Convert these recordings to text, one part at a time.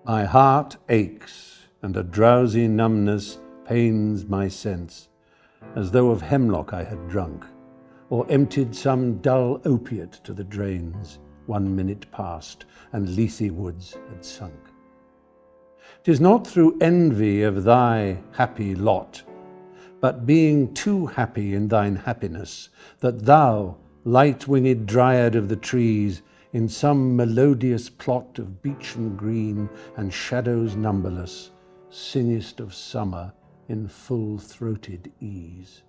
My heart aches, and a drowsy numbness pains my sense, as though of hemlock I had drunk, or emptied some dull opiate to the drains. 1 minute past, and Lethe woods had sunk. 'Tis not through envy of thy happy lot, but being too happy in thine happiness, that thou, light-winged dryad of the trees, in some melodious plot of beechen green and shadows numberless, singest of summer in full-throated ease.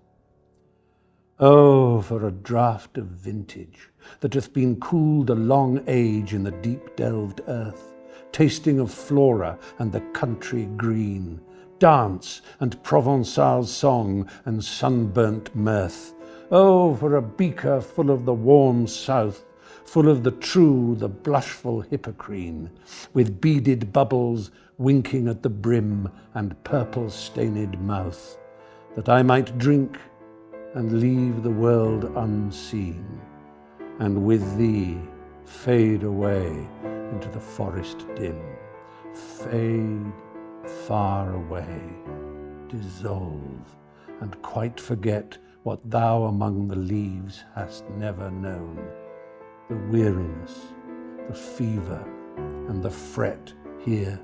Oh, for a draught of vintage that hath been cooled a long age in the deep-delved earth, tasting of flora and the country green, dance and Provençal song and sunburnt mirth. Oh, for a beaker full of the warm south, full of the true, the blushful Hippocrene, with beaded bubbles winking at the brim and purple-stained mouth, that I might drink and leave the world unseen, and with thee fade away into the forest dim, fade far away, dissolve, and quite forget what thou among the leaves hast never known, the weariness, the fever, and the fret here,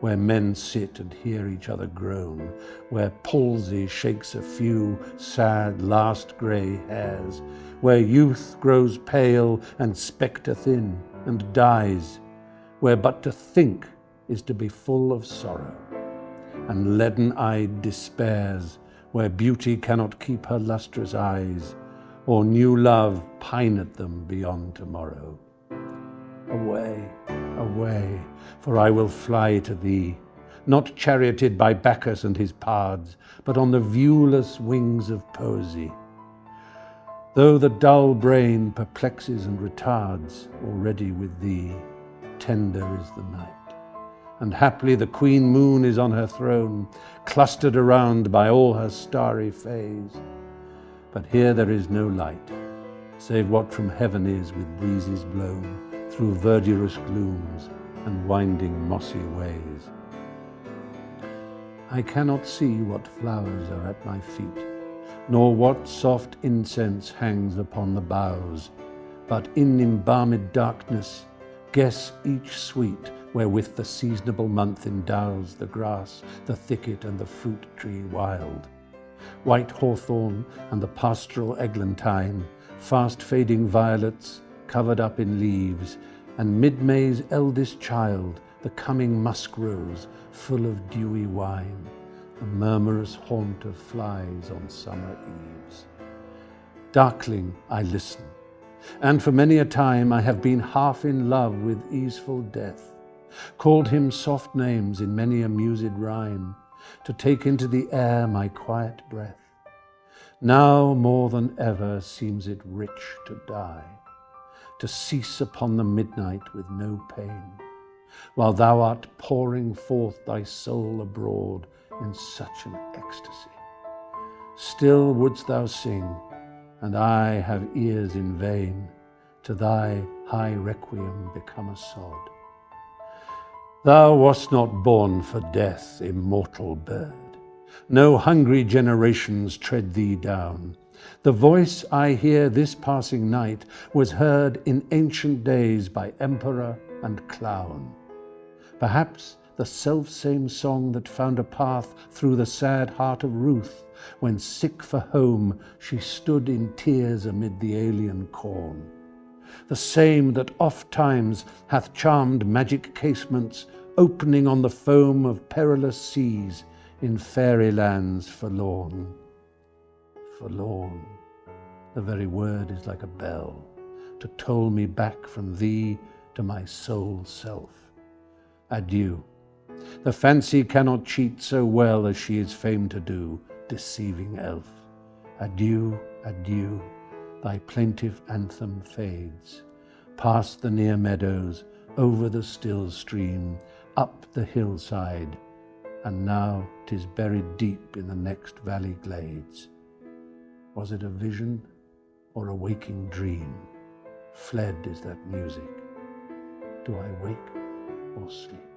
where men sit and hear each other groan, where palsy shakes a few sad last grey hairs, where youth grows pale and spectre thin and dies, where but to think is to be full of sorrow, and leaden-eyed despairs, where beauty cannot keep her lustrous eyes, or new love pine at them beyond tomorrow. Away, away, for I will fly to thee, not charioted by Bacchus and his pards, but on the viewless wings of poesy. Though the dull brain perplexes and retards, already with thee, tender is the night, and haply the queen moon is on her throne, clustered around by all her starry fays. But here there is no light, save what from heaven is with breezes blown, through verdurous glooms and winding mossy ways. I cannot see what flowers are at my feet, nor what soft incense hangs upon the boughs, but in embalmed darkness guess each sweet wherewith the seasonable month endows the grass, the thicket, and the fruit tree wild. White hawthorn and the pastoral eglantine, fast fading violets covered up in leaves, and mid-May's eldest child, the coming musk rose, full of dewy wine, the murmurous haunt of flies on summer eves. Darkling I listen, and for many a time I have been half in love with easeful death, called him soft names in many a mused rhyme, to take into the air my quiet breath. Now more than ever seems it rich to die, to cease upon the midnight with no pain, while thou art pouring forth thy soul abroad in such an ecstasy. Still wouldst thou sing, and I have ears in vain, to thy high requiem become a sod. Thou wast not born for death, immortal bird. No hungry generations tread thee down. The voice I hear this passing night was heard in ancient days by emperor and clown. Perhaps the self-same song that found a path through the sad heart of Ruth, when sick for home she stood in tears amid the alien corn. The same that oft times hath charmed magic casements, opening on the foam of perilous seas in fairy lands forlorn. Forlorn, the very word is like a bell, to toll me back from thee to my sole self. Adieu. The fancy cannot cheat so well as she is famed to do, deceiving elf. Adieu, adieu, thy plaintive anthem fades, past the near meadows, over the still stream, up the hillside, and now 'tis buried deep in the next valley glades. Was it a vision or a waking dream? Fled is that music. Do I wake or sleep?